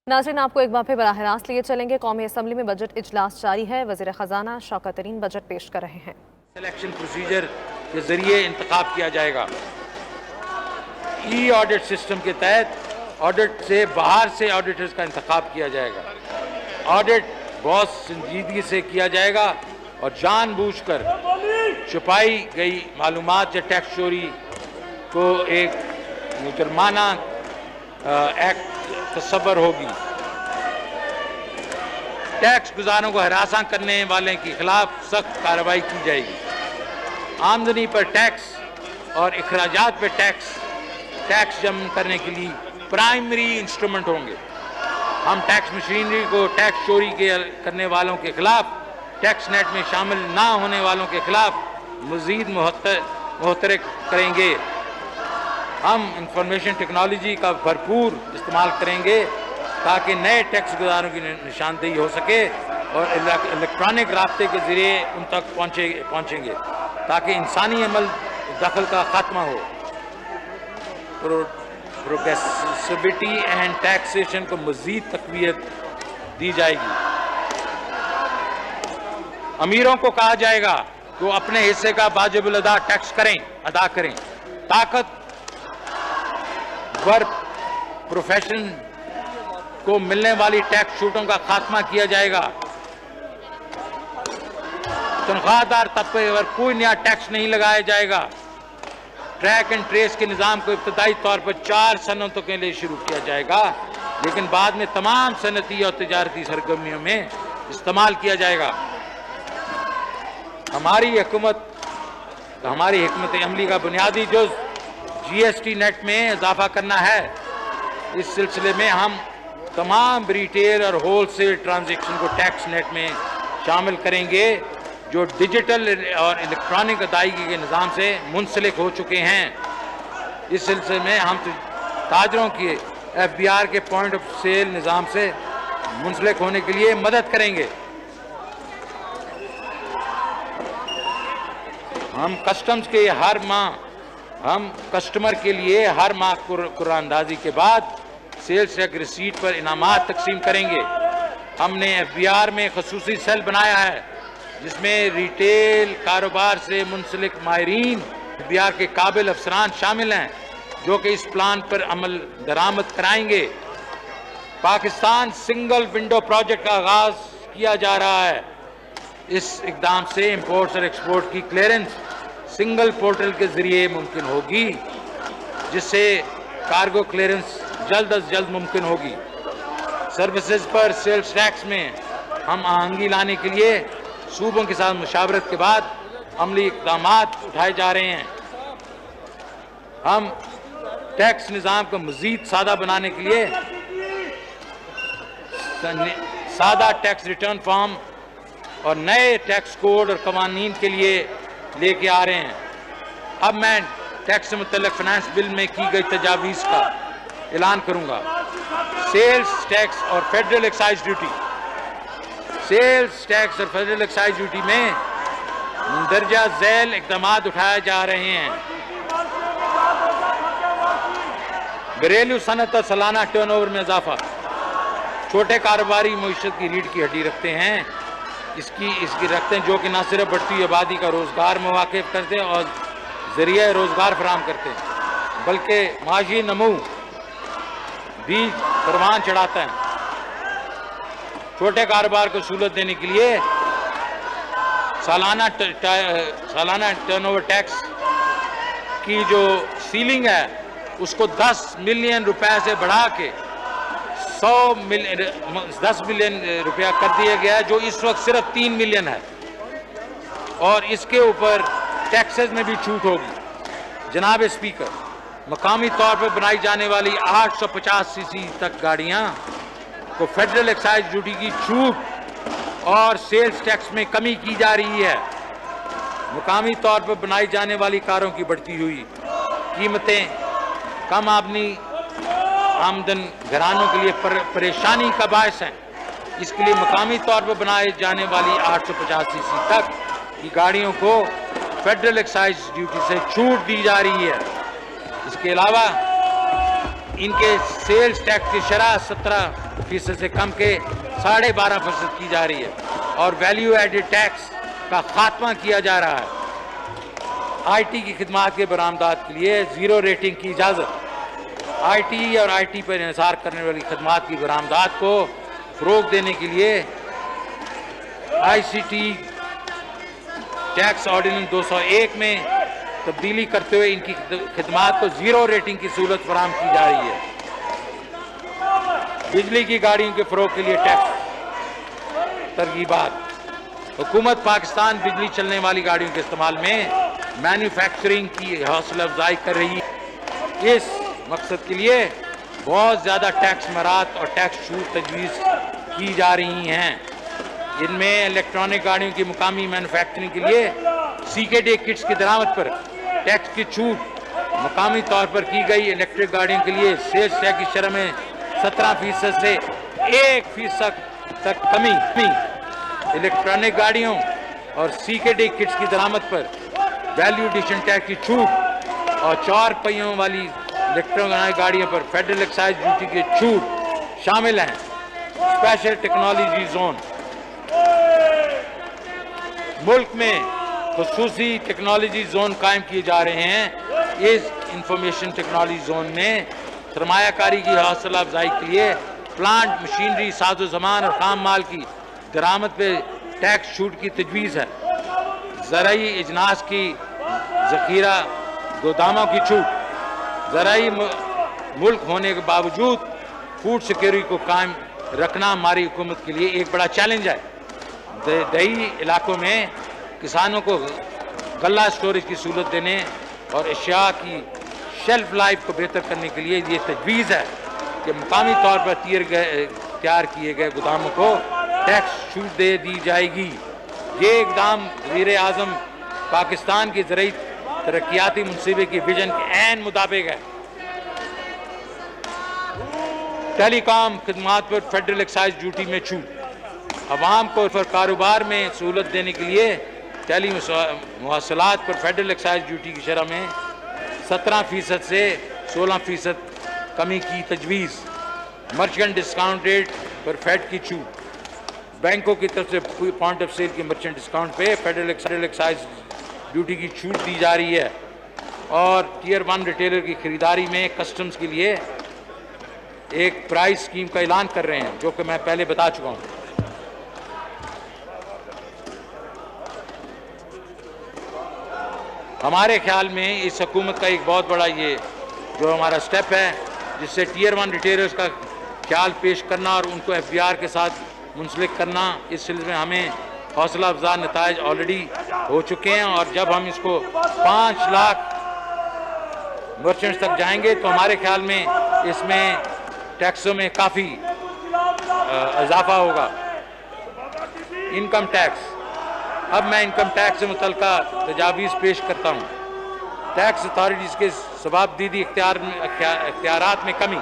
नाज़रीन, आपको एक बार फिर बराह रास्त लिए चलेंगे। कौमी असम्बली में बजट इजलास जारी है। वज़ीर ख़जाना शौकत तरीन बजट पेश कर रहे हैं। सिलेक्शन प्रोसीजर के जरिए इंतखाब किया जाएगा। ई ऑडिट सिस्टम के तहत ऑडिट से बाहर से ऑडिटर्स का इंतखाब किया जाएगा। ऑडिट बहुत संजीदगी से किया जाएगा और जानबूझकर छुपाई गई मालूमात या टैक्स चोरी को एक जुर्माना एक्ट तस्वर होगी। टैक्स गुजारों को हरासा करने वाले के खिलाफ सख्त कार्रवाई की जाएगी। आमदनी पर टैक्स और अखराजात पर टैक्स जमा करने के लिए प्राइमरी इंस्ट्रूमेंट होंगे। हम टैक्स मशीनरी को टैक्स चोरी करने वालों के खिलाफ, टैक्स नेट में शामिल ना होने वालों के खिलाफ मजीद मुहतरक करेंगे। हम इंफॉर्मेशन टेक्नोलॉजी का भरपूर इस्तेमाल करेंगे ताकि नए टैक्स गुजारों की निशानदेही हो सके और इलेक्ट्रॉनिक रास्ते के जरिए उन तक पहुँचेंगे ताकि इंसानी अमल दखल का खात्मा हो। प्रोग्रेसिविटी एंड टैक्सेशन को मजीद तक़वियत दी जाएगी। अमीरों को कहा जाएगा कि वो अपने हिस्से का वाजिब अदा टैक्स अदा करें। ताकतवर प्रोफेशन को मिलने वाली टैक्स छूटों का खात्मा किया जाएगा। तनख्वाहदार तबके पर कोई नया टैक्स नहीं लगाया जाएगा। ट्रैक एंड ट्रेस के निज़ाम को इब्तदाई तौर पर 4 सनतों के लिए शुरू किया जाएगा, लेकिन बाद में तमाम सनती और तजारती सरगर्मियों में इस्तेमाल किया जाएगा। हमारी हिकमत अमली का बुनियादी जुज़ GST नेट में इजाफा करना है। इस सिलसिले में हम तमाम रिटेल और होलसेल ट्रांजैक्शन को टैक्स नेट में शामिल करेंगे जो डिजिटल और इलेक्ट्रॉनिक अदायगी के निज़ाम से मुंसलिक हो चुके हैं। इस सिलसिले में हम ताजरों के FBR के पॉइंट ऑफ सेल निज़ाम से मुंसलिक होने के लिए मदद करेंगे। हम कस्टमर के लिए हर माह कुरानंदाजी के बाद सेल्स टैक्स रिसीट पर इनामात तकसीम करेंगे। हमने FBR में खसूसी सेल बनाया है जिसमें रिटेल कारोबार से मुंसलिक माहिरीन FBR के काबिल अफसरान शामिल हैं जो कि इस प्लान पर अमल दरामद कराएंगे। पाकिस्तान सिंगल विंडो प्रोजेक्ट का आगाज किया जा रहा है। इस इकदाम से इंपोर्ट और एक्सपोर्ट की क्लियरेंस सिंगल पोर्टल के जरिए मुमकिन होगी, जिससे कार्गो क्लियरेंस जल्द अज जल्द मुमकिन होगी। सर्विसेज पर सेल्स टैक्स में हम आहंगी लाने के लिए सूबों के साथ मुशावरत के बाद अमली इक़दाम उठाए जा रहे हैं। हम टैक्स निज़ाम को मज़ीद सादा बनाने के लिए सादा टैक्स रिटर्न फॉर्म और नए टैक्स कोड और कवानीन के लिए लेके आ रहे हैं। अब मैं टैक्स से मुतल्लिक़ फाइनेंस बिल में की गई तजावीज़ का ऐलान करूंगा। सेल्स टैक्स और federal excise duty. Sales tax और फेडरल एक्साइज ड्यूटी में मंदरजा झैल इक़दाम उठाए जा रहे हैं। घरेलू सनत और सालाना टर्नओवर में इजाफा। छोटे कारोबारी मईशत की रीढ़ की हड्डी रखते हैं, इसकी रखते हैं, जो कि न सिर्फ बढ़ती आबादी का रोज़गार मौके करते हैं और ज़रिए रोज़गार फराहम करते हैं, बल्कि माशी नमू भी परवान चढ़ाता है। छोटे कारोबार को सहूलत देने के लिए सालाना टर्नओवर टैक्स की जो सीलिंग है उसको 10 मिलियन रुपए से बढ़ा के 10 मिलियन रुपया कर दिया गया है, जो इस वक्त सिर्फ 3 मिलियन है और इसके ऊपर टैक्सेस में भी छूट होगी। जनाब स्पीकर, मकामी तौर पर बनाई जाने वाली 850 सीसी तक गाड़ियां को फेडरल एक्साइज ड्यूटी की छूट और सेल्स टैक्स में कमी की जा रही है। मकामी तौर पर बनाई जाने वाली कारों की बढ़ती हुई कीमतें कम आमदन घरानों के लिए परेशानी का बायस हैं। इसके लिए मकामी तौर पर बनाए जाने वाली 850 सीसी तक की गाड़ियों को फेडरल एक्साइज ड्यूटी से छूट दी जा रही है। इसके अलावा इनके सेल्स टैक्स की शरह 17% से कम के 12.5% की जा रही है और वैल्यू एडेड टैक्स का खात्मा किया जा रहा है। आईटी की खिदमात के बरामदात के लिए 0 रेटिंग की इजाज़त। आईटी और आईटी पर इन्हिसार करने वाली खिदमात की बरामदात को फ़रोग़ देने के लिए आईसीटी टैक्स ऑर्डिनेंस 201 में तब्दीली करते हुए इनकी खिदमात को 0 रेटिंग की सहूलत फराहम की जा रही है। बिजली की गाड़ियों के फ़रोग़ के लिए टैक्स तरगीबात। हुकूमत पाकिस्तान बिजली चलने वाली गाड़ियों के इस्तेमाल में मैन्युफैक्चरिंग की हौसला अफजाई कर रही है। इस मकसद के लिए बहुत ज़्यादा टैक्स मरात और टैक्स छूट तजवीज़ की जा रही हैं। इनमें इलेक्ट्रॉनिक गाड़ियों की मुकामी मैन्युफैक्चरिंग के लिए CKD किट्स की दरामद पर टैक्स की छूट, मुकामी तौर पर की गई इलेक्ट्रिक गाड़ियों के लिए सेल्स टैक्स की शरह में 17% से 1% तक कमी, इलेक्ट्रॉनिक गाड़ियों और CKD किट्स की दरामद पर वैल्यू एडिशन टैक्स की छूट और 4 पहियों वाली इलेक्ट्रॉनिक गाड़ियों पर फेडरल एक्साइज ड्यूटी की छूट शामिल हैं। Special technology zone. मुल्क में खुसूसी टेक्नोलॉजी जोन कायम किए जा रहे हैं। इस इंफॉर्मेशन टेक्नोलॉजी जोन में सरमायाकारी की हौसला अफजाई के लिए प्लांट, मशीनरी, साजो सामान और खाम माल की दरामद पे टैक्स छूट की तजवीज़ है। ज़राई इजनास की ज़ख़ीरा गोदामों की छूट। ज़राई मुल्क होने के बावजूद फूड सिक्योरिटी को कायम रखना हमारी हुकूमत के लिए एक बड़ा चैलेंज है। दही इलाकों में किसानों को गल्ला स्टोरेज की सहूलत देने और अशिया की शेल्फ लाइफ को बेहतर करने के लिए ये तजवीज़ है कि मुकामी तौर पर तैयार किए गए गोदामों को टैक्स छूट दे दी जाएगी। ये इक़दाम वज़ीर आज़म पाकिस्तान की ज़राई तरक्याती मनसूबे की विजन के ऐन मुताबिक है। टेलीकॉम खिदमात पर फेडरल एक्साइज ड्यूटी में छूट। अवाम को कारोबार में सहूलत देने के लिए टेली मवासलात पर फेडरल एक्साइज ड्यूटी की शरह में 17% से 16% कमी की तजवीज़। मर्चेंट डिस्काउंट रेट पर फेड की छूट। बैंकों की तरफ से पॉइंट ऑफ सेल के मर्चेंट डिस्काउंट पे फेडरल एक्साइज ड्यूटी की छूट दी जा रही है और टियर 1 रिटेलर की खरीदारी में कस्टम्स के लिए एक प्राइस स्कीम का ऐलान कर रहे हैं, जो कि मैं पहले बता चुका हूँ। हमारे ख्याल में इस हुकूमत का एक बहुत बड़ा ये जो हमारा स्टेप है, जिससे टियर 1 रिटेलर्स का ख्याल पेश करना और उनको FBR के साथ मुंसलिक करना, इस सिलसिले में हमें हौसला अफजा नताइज ऑलरेडी हो चुके हैं और जब हम इसको 5 लाख मर्चेंट्स तक जाएंगे तो हमारे ख्याल में इसमें टैक्सों में काफ़ी इजाफा होगा। Income tax. अब मैं इनकम टैक्स से मुतल्लिका तजावीज़ पेश करता हूँ। टैक्स अथॉरिटीज़ के सवाबदीदी इख्तियारात में कमी।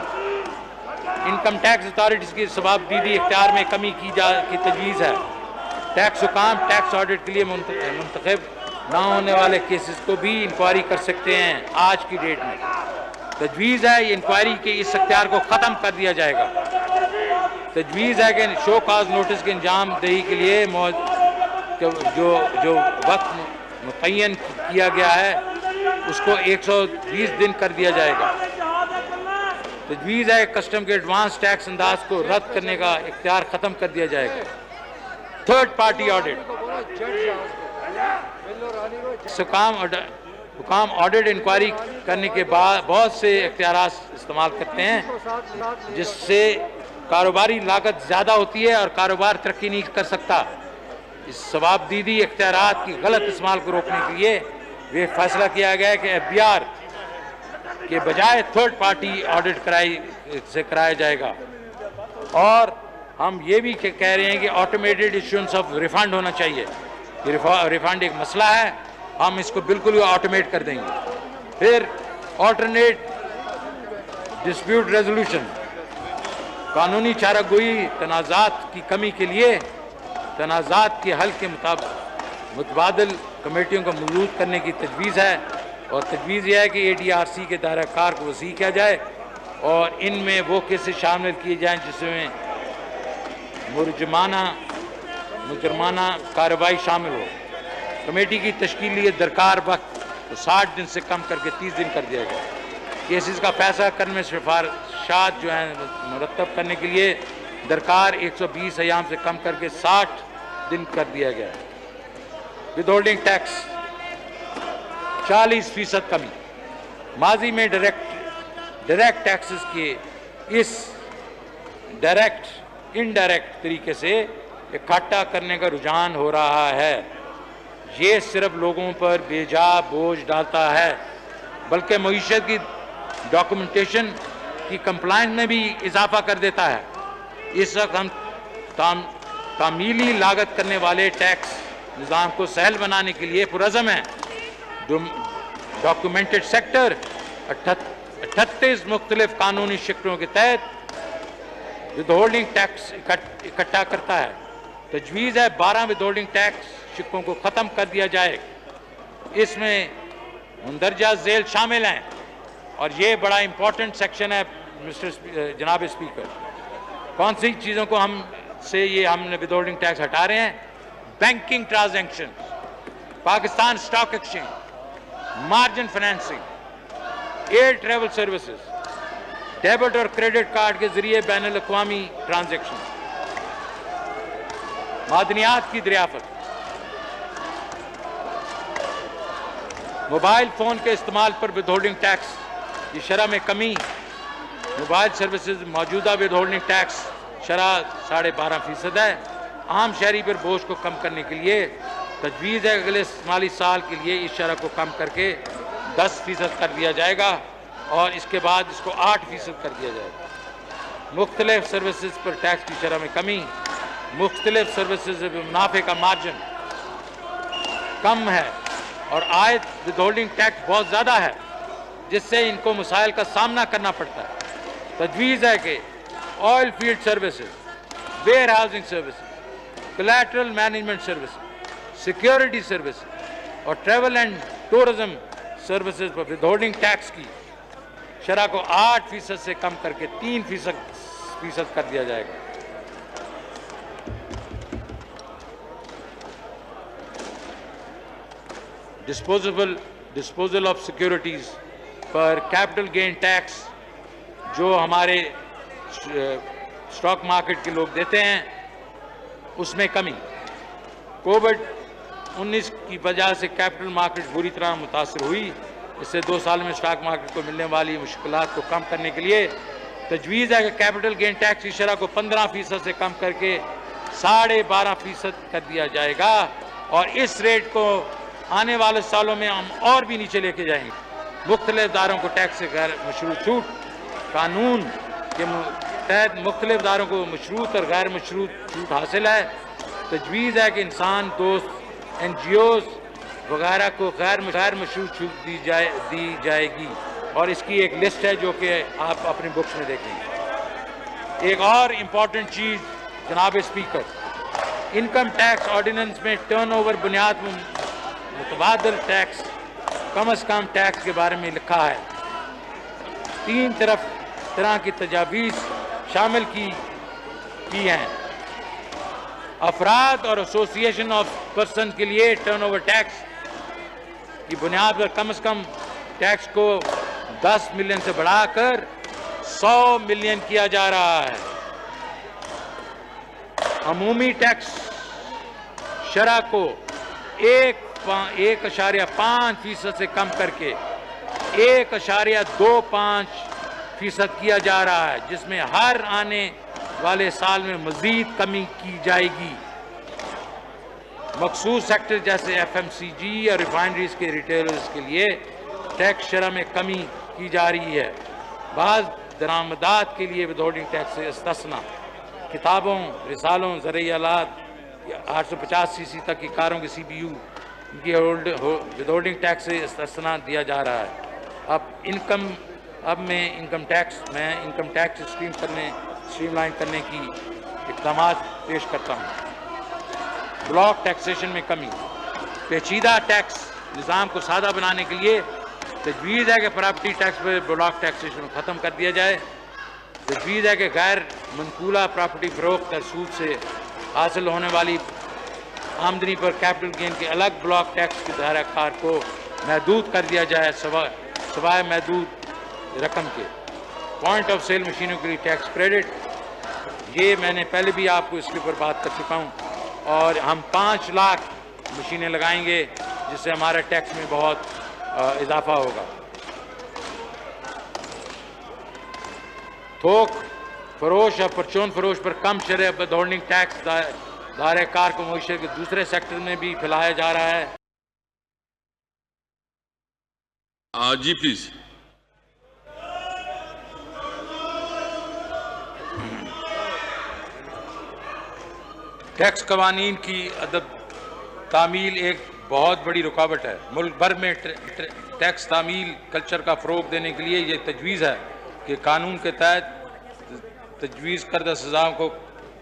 इनकम टैक्स अथॉरिटीज़ की सवाबदीदी इख्तियार में कमी की तजवीज़ है। टैक्स हुकाम टैक्स ऑडिट के लिए मुंतखब ना होने वाले केसेस को भी इंक्वायरी कर सकते हैं। आज की डेट में तजवीज़ है इंक्वायरी के इस इख्तियार को ख़त्म कर दिया जाएगा। तजवीज़ है कि शो काज नोटिस के अंजाम दही के लिए जो वक्त मुतय्यन किया गया है उसको 120 दिन कर दिया जाएगा। तजवीज़ है कस्टम के एडवांस टैक्स अंदाज को रद्द करने का इख्तियार ख़त्म कर दिया जाएगा। Third party audit. हुकाम ऑडिट इंक्वायरी करने के बाद बहुत से इख्तियारात इस्तेमाल करते हैं जिससे कारोबारी लागत ज़्यादा होती है और कारोबार तरक्की नहीं कर सकता। इस सवाबदीदी इख्तियारात की गलत इस्तेमाल को रोकने के लिए वे फैसला किया गया है कि FBR के बजाय थर्ड पार्टी ऑडिट कराया जाएगा। और हम ये भी कह रहे हैं कि ऑटोमेटेड इशुएंस ऑफ रिफंड होना चाहिए। रिफंड एक मसला है, हम इसको बिल्कुल ऑटोमेट कर देंगे। फिर ऑल्टरनेट डिस्प्यूट रेजोल्यूशन। कानूनी चारागोई तनाज़ात की कमी के लिए तनाज़ात के हल के मुताबिक मुतबादिल कमेटियों को मौजूद करने की तजवीज़ है और तजवीज़ यह है कि ADRC के दायरा कार को वसी किया जाए और इनमें वो केसेस शामिल किए जाएं जिसमें मुजरमाना कार्रवाई शामिल हो। कमेटी की तश्कील लिए दरकार वक्त तो 60 दिन से कम करके 30 दिन कर दिया गया। केसेस का फैसला करने में सिफारिशात जो हैं मुरतब करने के लिए दरकार 120 अयाम से कम करके 60 दिन कर दिया गया। विदहोल्डिंग टैक्स 40% कमी। माजी में डायरेक्ट टैक्सेस के इस इनडायरेक्ट तरीके से इकट्ठा करने का रुझान हो रहा है। ये सिर्फ लोगों पर बेजा बोझ डालता है बल्कि मईशत की डॉक्यूमेंटेशन की कंप्लायंस में भी इजाफा कर देता है। इस वक्त हम तामीली लागत करने वाले टैक्स निज़ाम को सहल बनाने के लिए पुरज़म हैं। डॉक्यूमेंटेड सेक्टर 38 मुख्तलिफ कानूनी शिक्लों के तहत विदहोल्डिंग टैक्स इकट्ठा करता है। तजवीज़ है 12 विदहोल्डिंग टैक्स शिक्कों को ख़त्म कर दिया जाए। इसमें मुंदरजा झेल शामिल हैं और ये बड़ा इंपॉर्टेंट सेक्शन है जनाब स्पीकर। कौन सी चीज़ों को हमने विदहोल्डिंग टैक्स हटा रहे हैं? Banking transaction, Pakistan stock exchange, margin financing, air travel services, debit और क्रेडिट कार्ड के जरिए बैन अल-अक़वामी ट्रांजैक्शन, मादनियात की दरियाफत, मोबाइल फ़ोन के इस्तेमाल पर विदहोल्डिंग टैक्स की शरह में कमी। मोबाइल सर्विसेज मौजूदा विदहोल्डिंग टैक्स शरह 12.5% है। आम शहरी पर बोझ को कम करने के लिए तजवीज़ है अगले माली साल के लिए इस शरह को कम करके 10% कर दिया जाएगा और इसके बाद इसको 8% कर दिया जाएगा। मुख्तलिफ सर्विसेज पर टैक्स की शरह में कमी। मुख्तलिफ सर्विसेज में मुनाफे का मार्जिन कम है और आयत विदहोल्डिंग टैक्स बहुत ज़्यादा है जिससे इनको मसाइल का सामना करना पड़ता है। तजवीज़ है कि oil field services, warehousing services, collateral management services, security services और ट्रैवल एंड टूरिज्म सर्विसेज पर विदहोल्डिंग टैक्स की शरह को 8% से कम करके 3% कर दिया जाएगा। डिस्पोजल ऑफ सिक्योरिटीज़ पर कैपिटल गेन टैक्स जो हमारे स्टॉक मार्केट के लोग देते हैं उसमें कमी। कोविड-19 की वजह से कैपिटल मार्केट बुरी तरह मुतासर हुई। इससे 2 साल में स्टॉक मार्केट को मिलने वाली मुश्किलात को कम करने के लिए तजवीज़ है कि कैपिटल गेन टैक्स की शरह को 15% से कम करके 12.5% कर दिया जाएगा और इस रेट को आने वाले सालों में हम और भी नीचे लेके जाएंगे। मुख्तलिफ दारों को टैक्स से गैर मशरूत छूट। कानून के तहत मुख्तलिफ दारों को मशरूत और गैर मशरूत छूट हासिल है। तजवीज़ है कि इंसान दोस्त NGOs वगैरह को गैर मशरूत छूट दी जाएगी और इसकी एक लिस्ट है जो कि आप अपनी बुक्स में देखेंगे। एक और इम्पॉर्टेंट चीज़ जनाब स्पीकर, इनकम टैक्स ऑर्डिनेंस में टर्नओवर बुनियाद मुतबादल टैक्स कम से कम टैक्स के बारे में लिखा है। 3 तरह की तजावीज़ शामिल की हैं। अफराद और एसोसिएशन ऑफ पर्सन के लिए टर्नओवर टैक्स की बुनियाद पर कम से कम टैक्स को 10 मिलियन से बढ़ाकर 100 मिलियन किया जा रहा है। अमूमी टैक्स शरह को 1.5% से कम करके 1.25% किया जा रहा है जिसमें हर आने वाले साल में मजीद कमी की जाएगी। मखसूस सेक्टर जैसे FMCG और रिफाइनरीज के रिटेलर्स के लिए टैक्स शरह में कमी की जा रही है। बाज़ दरामदात के लिए विदहोल्डिंग टैक्स से इस्तिस्ना। किताबों, रिसालों, ज़रई आलात 850 cc तक की कारों के CPU की विदहोल्डिंग टैक्स से इस्तिस्ना दिया जा रहा है। अब मैं इनकम टैक्स स्ट्रीमलाइन करने की इक़दाम पेश करता हूँ। ब्लॉक टैक्सेशन में कमी। पेचीदा टैक्स निज़ाम को सादा बनाने के लिए तजवीज़ है कि प्रॉपर्टी टैक्स पर ब्लॉक टैक्सेशन ख़त्म कर दिया जाए। तजवीज़ है कि गैर मनकूला प्रॉपर्टी फरोख्त और सूद से हासिल होने वाली आमदनी पर कैपिटल गेन के अलग ब्लॉक टैक्स के दायरा कार को महदूद कर दिया जाए सवाए महदूद रकम के। पॉइंट ऑफ सेल मशीनों के लिए टैक्स क्रेडिट, ये मैंने पहले भी आपको इसके ऊपर बात कर चुका हूँ। और हम 5 लाख मशीनें लगाएंगे जिससे हमारा टैक्स में बहुत इजाफा होगा। थोक फरोश और परचून फरोश पर कम शरह विदहोल्डिंग टैक्स दायरे कार को मईशत के दूसरे सेक्टर में भी फैलाया जा रहा है। जी प्लीज। टैक्स कवानीन की अदब तामील एक बहुत बड़ी रुकावट है। मुल्क भर में टैक्स तामील कल्चर का फ़रोग देने के लिए ये तजवीज़ है कि कानून के तहत तजवीज़ करदा सज़ाओं को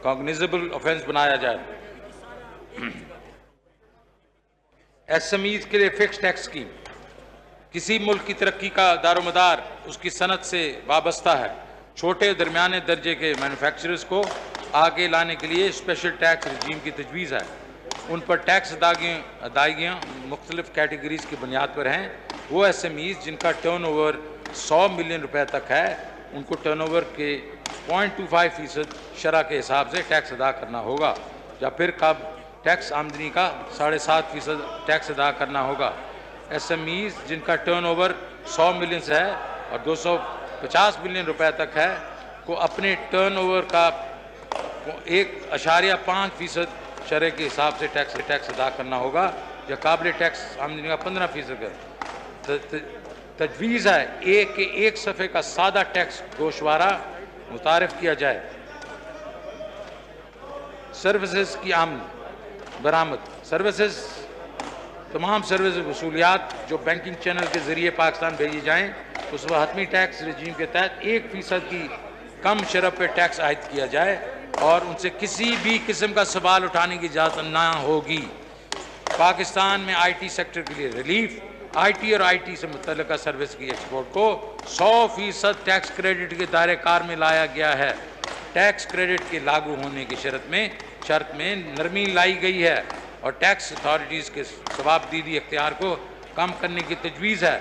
कॉग्निजेबल ऑफेंस बनाया जाए। SMEs के लिए फिक्स टैक्स स्कीम, किसी मुल्क की तरक्की का दारोमदार उसकी सनत से वाबस्ता है। छोटे दरमियाने दर्जे के मैन्युफैक्चरर्स को आगे लाने के लिए स्पेशल टैक्स रजीम की तजवीज़ है। उन पर टैक्स अदायगियाँ मुख्तलिफ कैटेगरीज़ की बुनियाद पर हैं। वो SMEs जिनका टर्नओवर 100 मिलियन रुपए तक है, उनको टर्नओवर के 0.25% शरह के हिसाब से टैक्स अदा करना होगा, या फिर कब टैक्स आमदनी का 7.5% टैक्स अदा करना होगा। SMEs जिनका टर्नओवर 100 मिलियन से है और 250 मिलियन रुपए तक है को अपने टर्नओवर का 1.5% शरह के हिसाब से टैक्स अदा करना होगा, या काबिल टैक्स आमदनी का 15% है। तजवीज़ है एक सफ़े का सादा टैक्स गोशवारा मुतारिफ किया जाए। सर्विसेज की बरामद, सर्विसेज तमाम सर्विस वसूलियात जो बैंकिंग चैनल के ज़रिए पाकिस्तान भेजी जाएँ उस पर हतमी टैक्स रजीम के तहत 1% की कम शरह पर टैक्स आयद किया जाए और उनसे किसी भी किस्म का सवाल उठाने की इजाज़त ना होगी। पाकिस्तान में IT सेक्टर के लिए रिलीफ, IT और IT से मुतल्लिका सर्विस की एक्सपोर्ट को 100% टैक्स क्रेडिट के दायरे कार में लाया गया है। टैक्स क्रेडिट के लागू होने की शर्त में नरमी लाई गई है और टैक्स अथॉरिटीज़ के सवाबदीदी इख्तियार को कम करने की तजवीज़ है।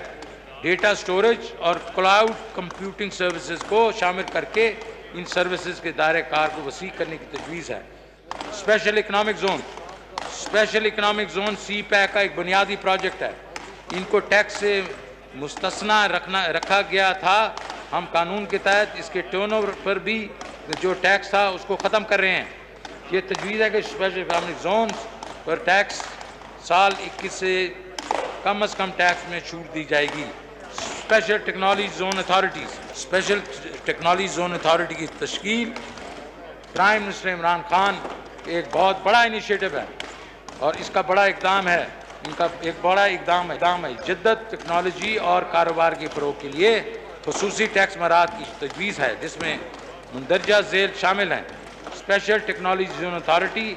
डेटा स्टोरेज और क्लाउड कंप्यूटिंग सर्विसेज को शामिल करके इन सर्विसेज के दायरे कार को वसी करने की तजवीज़ है। स्पेशल इकनॉमिक जोन CPEC का एक बुनियादी प्रोजेक्ट है। इनको टैक्स से मुस्तस्ना रखा गया था। हम कानून के तहत इसके टर्नओवर पर भी जो टैक्स था उसको ख़त्म कर रहे हैं। ये तजवीज़ है कि स्पेशल इकनॉमिक जोन पर टैक्स साल 21 से कम टैक्स में छूट दी जाएगी। स्पेशल टेक्नोलॉजी जोन अथॉरिटी की तश्कील प्राइम मिनिस्टर इमरान खान एक बहुत बड़ा इनिशिएटिव है और इसका बड़ा इक़दाम है। इनका एक बड़ा इक़दाम है जिद्दत टेक्नोलॉजी और कारोबार के फ़रोग़ के लिए खुसूसी टैक्स मराहत की तजवीज़ है, जिसमें मुंदरजा झेल शामिल हैं। Special technology zone authority,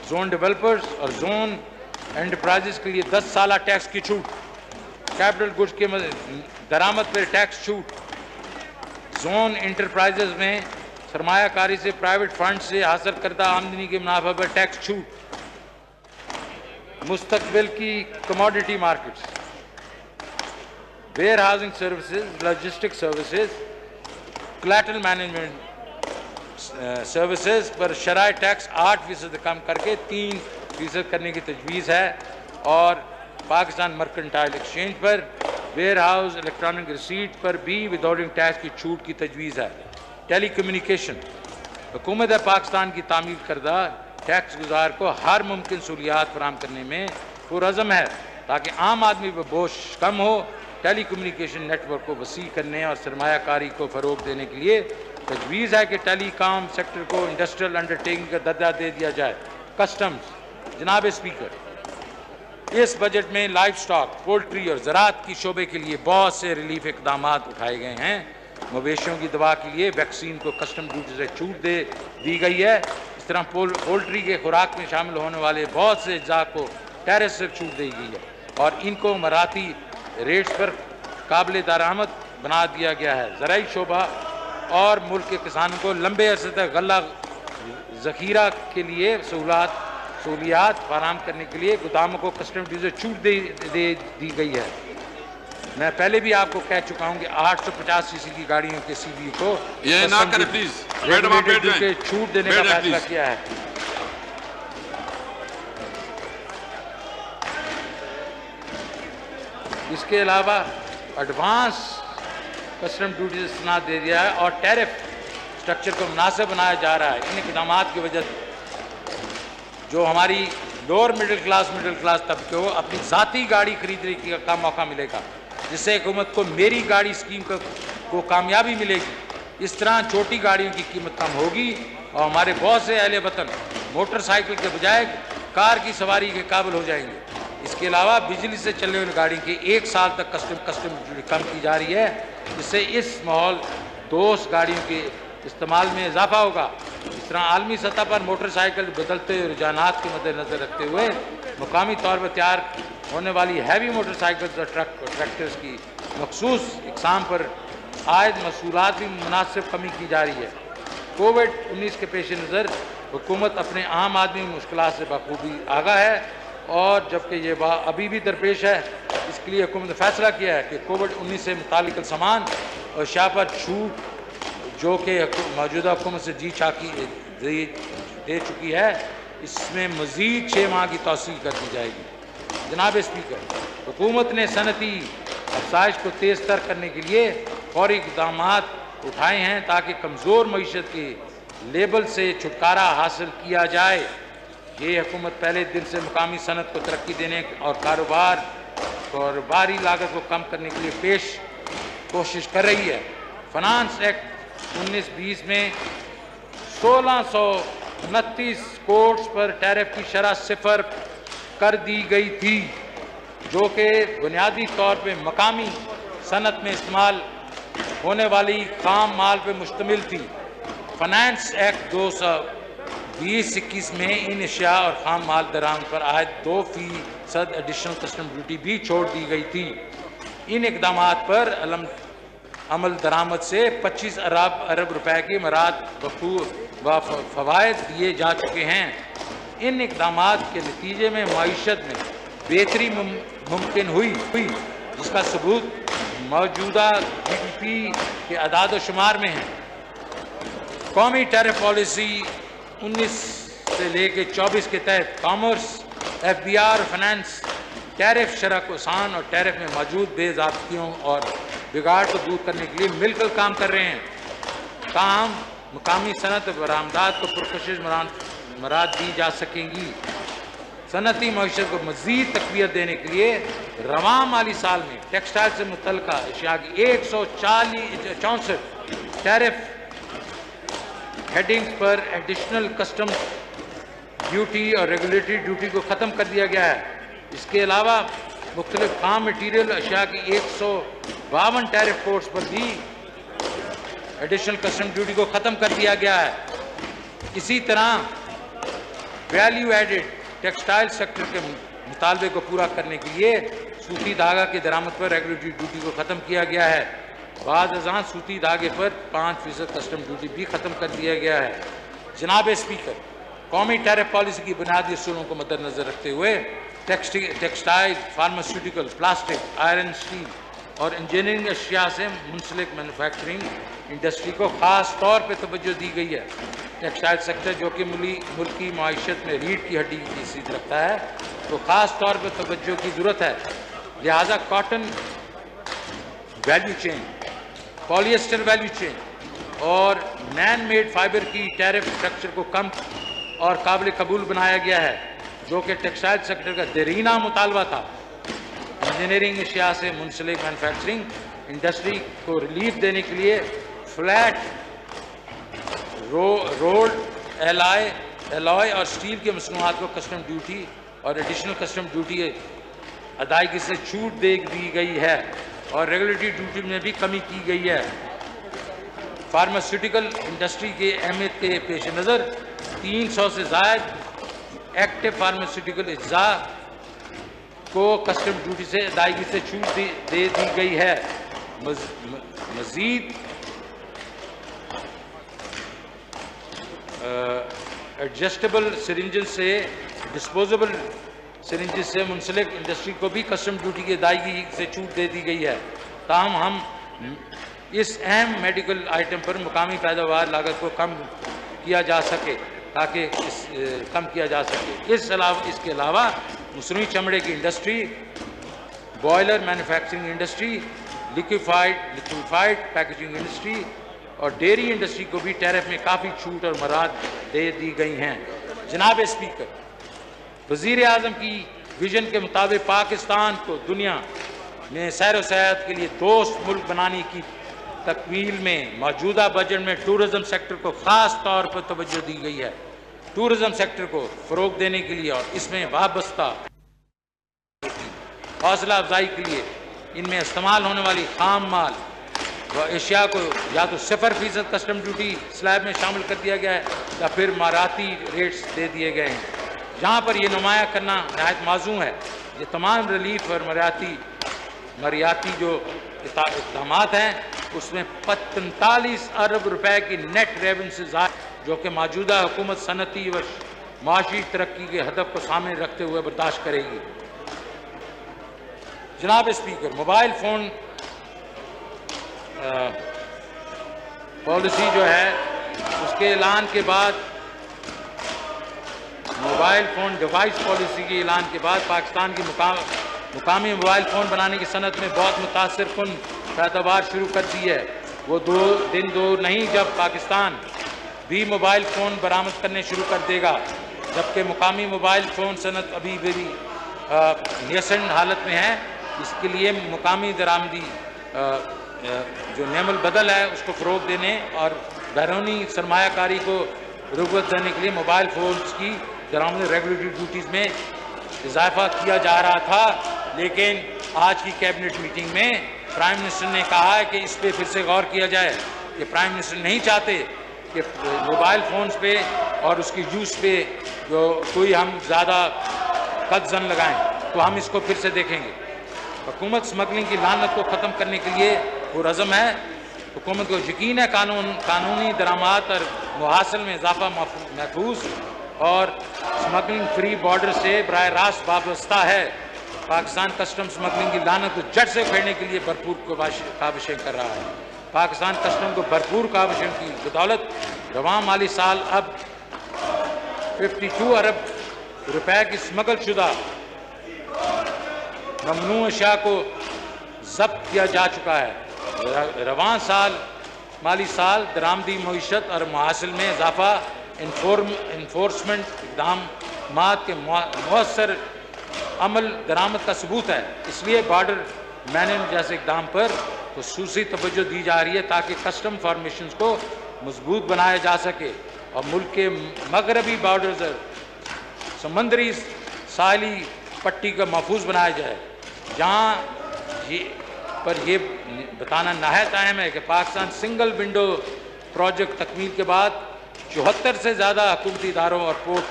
zone developers और जोन एंटरप्राइजेस के लिए 10 साल टैक्स की छूट, कैपिटल गुड्स के दरामद पर टैक्स छूट, जोन एंटरप्राइजेस में सरमायाकारी से प्राइवेट फंड से हासिल करदा आमदनी के मुनाफा पर टैक्स छूट, मुस्तकबिल की commodity markets, warehousing services, logistic services, collateral management services पर शराय टैक्स 8% कम करके 3% करने की तजवीज़ है। और पाकिस्तान मर्केंटाइल एक्सचेंज पर वेयर हाउस इलेक्ट्रॉनिक रिसीट पर भी विदहोल्डिंग टैक्स की छूट की तजवीज़ है। टेली कम्युनिकेशन, हुकूमत पाकिस्तान की तामील करदा टैक्स गुजार को हर मुमकिन सहूलियात फराहम करने में पुरअज़म है ताकि आम आदमी पर बोझ कम हो। टेली कम्युनिकेशन नेटवर्क को वसी करने और सरमायाकारी को फ़रोग़ देने के लिए तजवीज़ है कि टेलीकॉम सेक्टर को इंडस्ट्रियल अंडरटेकिंग का दर्जा दे दिया जाए। कस्टम्स, जनाब स्पीकर, इस बजट में लाइफ स्टॉक, पोल्ट्री और ज़राअत की शोबे के लिए बहुत से रिलीफ इक़दाम उठाए गए हैं। मवेशियों की दवा के लिए वैक्सीन को कस्टम ड्यूटी से छूट दी गई है। इस तरह पोल्ट्री के खुराक में शामिल होने वाले बहुत से अज्जा को टैरिफ से छूट दी गई है और इनको मराठी रेट्स पर काबिल दरामद बना दिया गया है। ज़राई शोबा और मुल्क के किसानों को लंबे अरसे तक गल्ला ज़ख़ीरा के लिए सहूलियात फराहम करने के लिए गोदामों को कस्टम ड्यूटी से छूट दी गई है। मैं पहले भी आपको कह चुका हूं कि 850 सीसी की गाड़ियों के सीबी को ये ना करें प्लीज, मैडम आप बैठ जाएं, छूट देने का फैसला किया है। इसके अलावा एडवांस कस्टम ड्यूटी से इस्तना दे दिया है और टैरिफ स्ट्रक्चर को मुनासिब बनाया जा रहा है। इन इक़दाम की वजह से जो हमारी लोअर मिडिल क्लास तबके को अपनी ज़ाती गाड़ी खरीदने का मौका मिलेगा, जिससे हुकूमत को मेरी गाड़ी स्कीम को कामयाबी मिलेगी। इस तरह छोटी गाड़ियों की कीमत कम होगी और हमारे बहुत से अहले वतन मोटरसाइकिल के बजाय कार की सवारी के काबिल हो जाएंगे। इसके अलावा बिजली से चलने वाली गाड़ी की 1 साल तक कस्टम कम की जा रही है, जिससे इस माहौल दोस्त गाड़ियों के इस्तेमाल में इजाफा होगा। इस तरह आलमी सतह पर मोटरसाइकिल बदलते रुझानात के मद्देनजर रखते हुए मुकामी तौर पर तैयार होने वाली हैवी मोटरसाइकिल और ट्रैक्टर्स की मखसूस इकसाम पर आयद मसूलात भी मुनासिब कमी की जा रही है। कोविड-19 के पेश नज़र हुकूमत अपने आम आदमी की मुश्किलात से बखूबी आगाह है और जबकि ये अभी भी दरपेश है, इसके लिए हुकूमत ने फैसला किया है कि कोविड-19 से मुतालिक सामान और शाह पर छूट जो कि मौजूदा हुकूमत से जी चाकी दे चुकी है, इसमें मज़ीद 6 माह की तौसील कर दी जाएगी। जनाब स्पीकर, हुकूमत ने सनती अफसाइश को तेज़ तर करने के लिए फौरी इक़दाम उठाए हैं ताकि कमज़ोर मईशत के लेबल से छुटकारा हासिल किया जाए। ये हुकूमत पहले दिन से मुकामी सनत को तरक्की देने और कारोबारी लागत को कम करने के लिए कोशिश कर रही है। फाइनेंस एक्ट 1920 में 1629 कोर्ट्स पर टैरिफ की शरह 0 कर दी गई थी, जो कि बुनियादी तौर पे मकामी सनत में इस्तेमाल होने वाली खाम माल पर मुश्तमिल थी। फाइनेंस एक्ट 2020-21 में इन अशिया और खाम माल दरामद पर आयद 2% एडिशनल कस्टम ड्यूटी भी छोड़ दी गई थी। इन इक़दाम पर अमल दरामद से 25 अरब रुपए की मराद व फ़वाइद दिए जा चुके हैं। इन इक़दाम के नतीजे में मईशत में बेहतरी मुमकिन हुई, जिसका सबूत मौजूदा GDP के अदाद शुमार में है। कौमी टैरिफ पॉलिसी 19 से लेकर 24 के तहत कॉमर्स, FBR, फाइनेंस टैरिफ शरह को आसान और टैरिफ में मौजूद बेज़ाब्तियों और बिगाड़ को दूर करने के लिए मिलकर काम कर रहे हैं। ताहम मुकामी सनत बरामदात को पुरकशिश मराद दी जा सकेंगी। सनती मईशत को मज़ीद तक़वियत देने के लिए रवां माली साल में टेक्सटाइल से मुतल्लिक़ा अशिया की 164 टैरिफ हेडिंग्स पर एडिशनल कस्टम ड्यूटी और रेगुलेटरी ड्यूटी को ख़त्म कर दिया गया है। इसके अलावा मुख्तलिफ खाम मटीरियल अशिया की 152 टैरिफ कोड्स पर भी एडिशनल कस्टम ड्यूटी को ख़त्म कर दिया गया है। इसी तरह वैल्यू एडेड टेक्सटाइल सेक्टर के मुतालबे को पूरा करने के लिए सूती धागा की दरामद पर रेगुलेटरी ड्यूटी को ख़त्म किया गया है। बाद अज़ां सूती धागे पर 5% कस्टम ड्यूटी भी ख़त्म कर दिया गया है। जनाब स्पीकर, कौमी टैरिफ पॉलिसी की बुनियादी असूलों को मद्देनजर रखते हुए textile, pharmaceutical, plastic, iron, steel और इंजीनियरिंग अशिया से मुंसलिक मैन्युफैक्चरिंग इंडस्ट्री को ख़ास तौर पर तवज्जो दी गई है। टेक्सटाइल सेक्टर जो कि मुल्की माइशत में रीढ़ की हड्डी की हैसियत रखता है, तो ख़ास तौर पर तवज्जो की ज़रूरत है। लिहाजा cotton value chain, polyester value chain और मैन मेड फाइबर की टैरिफ स्ट्रक्चर को कम और काबिल कबूल बनाया गया है, जो कि टेक्सटाइल सेक्टर का देरीना मुतालबा था। इंजीनियरिंग अशिया से मुंसलिक मैन्युफैक्चरिंग इंडस्ट्री को रिलीफ देने के लिए फ्लैट रोल्ड एलॉय और स्टील के मसनूआत को कस्टम ड्यूटी और एडिशनल कस्टम ड्यूटी अदायगी से छूट दे दी गई है और रेगुलेटरी ड्यूटी में भी कमी की गई है। फार्मास्यूटिकल इंडस्ट्री के अहमियत के पेश नज़र 300 से ज़ायद एक्टिव फार्मास्यूटिकल अज्जा को कस्टम ड्यूटी से अदायगी से छूट दे दी गई है। मजीद एडजस्टेबल सिरिंजेस से डिस्पोजेबल सिरिंजेस से मुंसलिक इंडस्ट्री को भी कस्टम ड्यूटी की अदायगी से छूट दे दी गई है। ताहम हम इस अहम मेडिकल आइटम पर मुकामी पैदावार लागत को कम किया जा सके इसके अलावा मसनूई चमड़े की industry, boiler manufacturing industry, liquefied packaging industry और डेयरी इंडस्ट्री को भी टैरिफ में काफ़ी छूट और मराद दे दी गई हैं। जनाब स्पीकर, वज़ीर आज़म की विजन के मुताबिक पाकिस्तान को दुनिया में सैर व सयाहत के लिए दोस्त मुल्क बनाने की तकमील में मौजूदा बजट में टूरिज़म सेक्टर को ख़ास तौर पर तवज्जो दी गई है। टूरिज़म सेक्टर को फ़रोग़ देने के लिए और इसमें वाबस्ता हौसला अफजाई के लिए इनमें इस्तेमाल होने वाली खाम माल व अशिया को या तो 0% कस्टम ड्यूटी स्लैब में शामिल कर दिया गया है या फिर माराती रेट्स दे दिए गए हैं। जहाँ पर यह नुमाया करना नहायत माजूम है, ये तमाम रिलीफ और मरियाती जो इक़दाम हैं उसमें 45 अरब रुपए की नेट रेवेन्यू से ज़ायद, जो कि मौजूदा हुकूमत सनती व माशी तरक्की के हदफ को सामने रखते हुए बर्दाश्त करेगी। जनाब स्पीकर, मोबाइल फ़ोन पॉलिसी जो है उसके ऐलान के बाद, मोबाइल फ़ोन डिवाइस पॉलिसी के ऐलान के बाद पाकिस्तान की मुकामी मोबाइल फ़ोन बनाने की सनत में बहुत मुतासिर कुन पैदावार शुरू कर दी है। वो दिन दूर नहीं जब पाकिस्तान भी मोबाइल फ़ोन बरामद करने शुरू कर देगा, जबकि मुकामी मोबाइल फ़ोन सनत अभी भी नेसेंट हालत में है। इसके लिए मुकामी दरामदी जो नेमल बदल है उसको फ़रोग़ देने और बैरूनी सरमायाकारी को रुग़बत देने के लिए मोबाइल फ़ोन्स की दरामदी रेगुलेटरी ड्यूटीज़ में इजाफा किया जा रहा था, लेकिन आज की कैबिनेट मीटिंग में प्राइम मिनिस्टर ने कहा है कि इस पर फिर से गौर किया जाए कि प्राइम मिनिस्टर नहीं चाहते कि मोबाइल फ़ोन्स पे और उसकी यूज़ पे जो कोई हम ज़्यादा कदजन लगाएं, तो हम इसको फिर से देखेंगे। हुकूमत स्मगलिंग की लानत को ख़त्म करने के लिए पुरअज़म है। हुकूमत को यकीन है कानूनी दरामाद और मुहासिल में इजाफा महफूज और स्मगलिंग फ्री बॉर्डर से बराह रास्त वाबस्ता है। पाकिस्तान कस्टम स्मगलिंग की लानत को जड़ से उखेड़ने के लिए भरपूर काविशें कर रहा है। पाकिस्तान कस्टम को भरपूर काविशों की बदौलत रवां माली साल अब 52 अरब रुपए की स्मगल शुदा ममनू अशिया को जब्त किया जा चुका है। रवां माली साल दरामदी मईशत और मुहासिल में इजाफा इन्फोर्समेंट इक़दाम के मौसर अमल दरामद का सबूत है। इसलिए बॉर्डर मैनेजमेंट जैसे इक़दाम पर खुसूसी तवज्जो दी जा रही है ताकि कस्टम फॉर्मेशन को मजबूत बनाया जा सके और मुल्क के मगरबी बॉर्डर समंदरी साहली पट्टी का महफूज बनाया जाए। जहाँ ये बताना नहायत अहम है कि पाकिस्तान सिंगल विंडो प्रोजेक्ट तकमील के बाद 74 से ज़्यादा हुकूमती इदारों और पोर्ट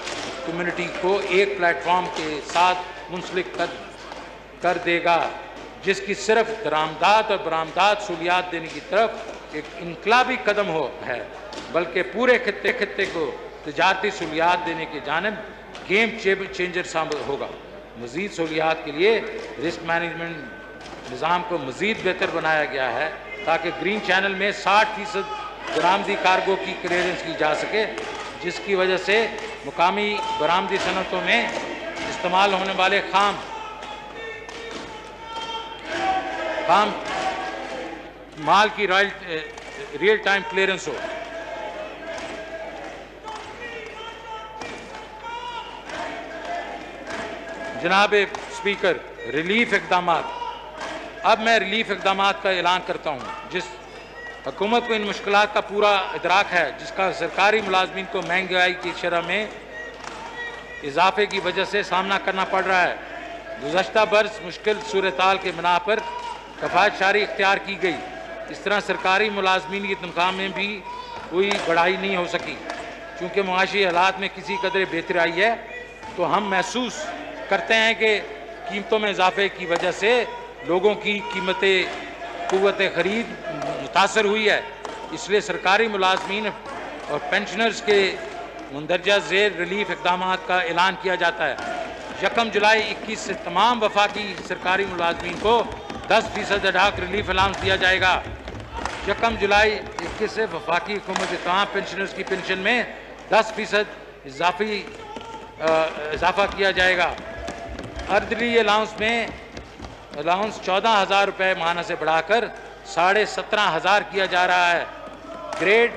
कम्युनिटी को एक प्लेटफॉर्म के साथ मुंसलिक कर देगा, जिसकी सिर्फ दरामदात और बरामदात सहूलियात देने की तरफ एक इनकलाबी कदम है, बल्कि पूरे खित्ते को तजारती सहूलियात देने की जानिब गेम चेंजर साबित होगा। मज़ीद सहूलियात के लिए रिस्क मैनेजमेंट निज़ाम को मज़ीद बेहतर बनाया गया है ताकि ग्रीन चैनल में 60% बरामदी कार्गो की क्लियरेंस की जा सके, जिसकी वजह से मुकामी बरामदी सनतों में इस्तेमाल होने वाले खाम माल की रियल टाइम क्लियरेंस हो। जनाब स्पीकर, रिलीफ इक़दाम। अब मैं रिलीफ इक़दाम का ऐलान करता हूँ। जिस हुकूमत को इन मुश्किलात का पूरा इदराक है, जिसका सरकारी मुलाजमीन को महंगाई की शरह में इजाफे की वजह से सामना करना पड़ रहा है। गुज़श्ता बरस मुश्किल सूरताल के बिना पर कफ़ायत शारी इख्तियार की गई। इस तरह सरकारी मुलाजमीन की तनख्वाह में भी कोई बढ़ाई नहीं हो सकी। चूँकि मुआशी हालात में किसी कदर बेहतरी आई है, तो हम महसूस करते हैं कि कीमतों में इजाफे की वजह से लोगों की कुव्वत खरीद मुतासर हुई है। इसलिए सरकारी मुलाजमीन और पेंशनर्स के मंदरजा ज़ेर रिलीफ इक़दाम का ऐलान किया जाता है। 1 जुलाई 21 से तमाम वफाकी सरकारी मुलाजमीन को 10% अडाक रिलीफ अलाउंस दिया जाएगा। 1 जुलाई 21 से वफाकी हुकूमत के तमाम पेंशनर्स की पेंशन में 10% इजाफा किया जाएगा। अर्दली अलाउंस में 14,000 रुपये माहाना से बढ़ाकर 17,500 किया जा रहा है। ग्रेड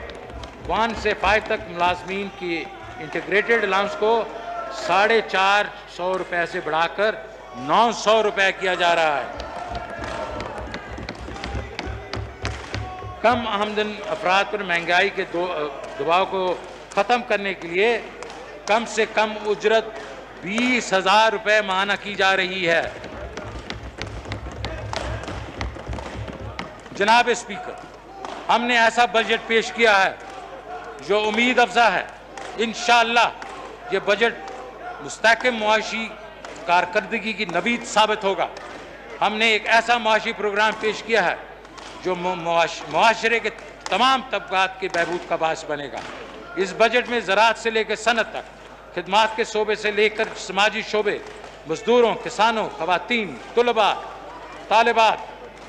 1 से 5 तक मुलाजमीन की इंटीग्रेटेड अलाउंस को 450 रुपये से बढ़ाकर 900 रुपये किया जा रहा है। कम आमदन अफराद पर महंगाई के दबाव को ख़त्म करने के लिए कम से कम उजरत 20,000 रुपये माहाना की जा रही है। जनाब स्पीकर, हमने ऐसा बजट पेश किया है जो उम्मीद अफजा है। इंशाअल्लाह ये बजट मुस्तहकम मुआशी कारकर्दगी की नवीद साबित होगा। हमने एक ऐसा मुआशी प्रोग्राम पेश किया है जो मुआशरे के तमाम तबकात के बहबूद का बायस बनेगा। इस बजट में ज़राअत से लेकर सनत तक, खिदमात के शोबे से लेकर समाजी शोबे, मजदूरों, किसानों, खवातीन, तुलबा, तालिबात,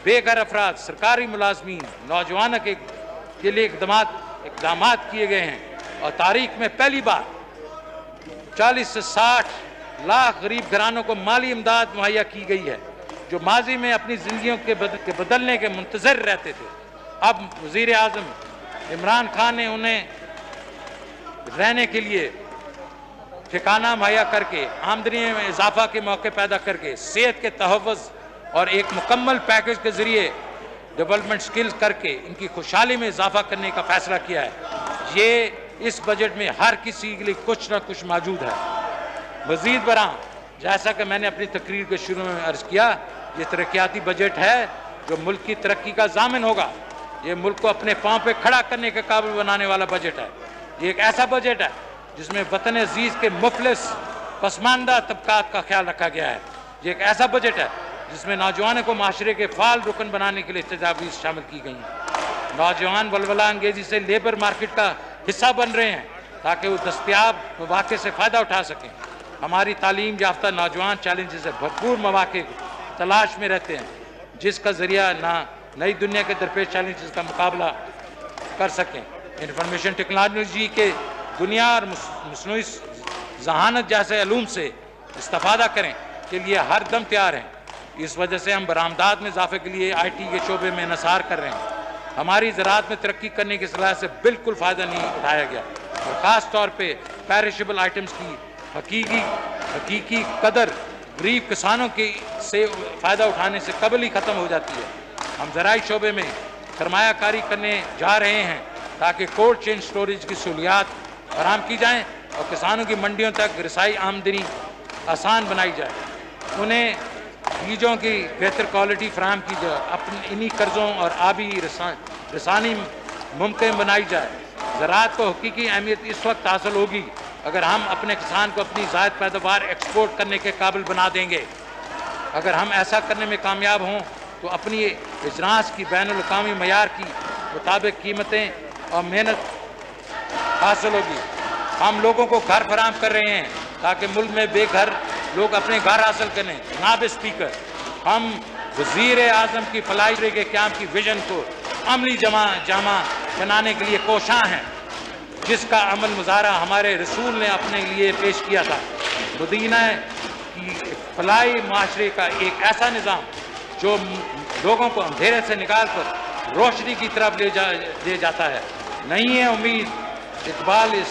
बेघर अफराद, सरकारी मुलाजमीन, नौजवानों के लिए इक़दाम किए गए हैं और तारीख में पहली बार 40 से 60 लाख गरीब घरानों को माली इमदाद मुहैया की गई है जो माजी में अपनी जिंदगियों के बदलने के मुंतज़र रहते थे। अब वज़ीर आज़म इमरान खान ने उन्हें रहने के लिए ठिकाना मुहैया करके, आमदनी में इजाफा के मौके पैदा करके, सेहत के तहफ़्फ़ुज़ और एक मुकम्मल पैकेज के ज़रिए डेवलपमेंट स्किल्स करके इनकी खुशहाली में इजाफा करने का फ़ैसला किया है। ये इस बजट में हर किसी के लिए कुछ ना कुछ मौजूद है। मज़ीद बरां, जैसा कि मैंने अपनी तकरीर के शुरू में अर्ज़ किया, ये तरक्याती बजट है जो मुल्क की तरक्की का ज़ामिन होगा। ये मुल्क को अपने पाँव पे खड़ा करने के काबिल बनाने वाला बजट है। ये एक ऐसा बजट है जिसमें वतन अजीज़ के मुफलिस पसमानदा तबकात का ख्याल रखा गया है। ये एक ऐसा बजट है जिसमें नौजवानों को माशरे के फ़ाल रुकन बनाने के लिए तजावीज़ शामिल की गई हैं। नौजवान वलवला अंगेज़ी से लेबर मार्केट का हिस्सा बन रहे हैं ताकि वो दस्तयाब मौक़े से फ़ायदा उठा सकें। हमारी तालीम याफ्ता नौजवान चैलेंजेस से भरपूर मौक़े तलाश में रहते हैं जिसका ज़रिया ना नई दुनिया के दरपेश चैलेंजेस का मुकाबला कर सकें। इंफॉर्मेशन टेक्नोलॉजी के दुनिया और मसनूई ज़हानत जैसे अलूम से इस्तेफ़ादा करें के लिए हर दम तैयार हैं। इस वजह से हम बरामदात में इजाफे के लिए IT के शोबे में इन्हिसार कर रहे हैं। हमारी ज़राअत में तरक्की करने की सलाह से बिल्कुल फ़ायदा नहीं उठाया गया और ख़ास तौर पर पेरिशेबल आइटम्स की हकीकी कदर गरीब किसानों की से फ़ायदा उठाने से कबल ही ख़त्म हो जाती है। हम ज़राई शोबे में सरमायाकारी करने जा रहे हैं ताकि कोल्ड चेन स्टोरेज की सहूलियात फराहम की जाएँ और किसानों की मंडियों तक रसाई आमदनी आसान बनाई जाए। उन्हें बीजों की बेहतर क्वालिटी फराहम की जाए। अपने इन्हीं कर्ज़ों और आबी रसानी मुमकिन बनाई जाए। ज़राअत को हकीकी अहमियत इस वक्त हासिल होगी अगर हम अपने किसान को अपनी ज़ायद पैदावार एक्सपोर्ट करने के काबिल बना देंगे। अगर हम ऐसा करने में कामयाब हों तो अपनी इजरास की बैनुल-अक़वामी मयार की मुताबिक कीमतें और मेहनत हासिल होगी। हम लोगों को घर फराहम कर रहे हैं ताकि मुल्क में बेघर लोग अपने घर हासिल करें। जनाब स्पीकर, हम वज़ीर आज़म की फलाही के क़याम की विजन को अमली जामा बनाने के लिए कोशां हैं जिसका अमल मुज़ाहरा हमारे रसूल ने अपने लिए पेश किया था। मदीना की फलाही माशरे का एक ऐसा निज़ाम जो लोगों को अंधेरे से निकाल कर रोशनी की तरफ ले जाता है। नहीं है उम्मीद इकबाल इस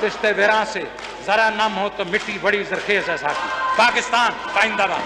रिश्ते वेरां से, ज़रा नम हो तो मिट्टी बड़ी ज़रखेज़ है साथी। पाकिस्तान जिंदाबाद।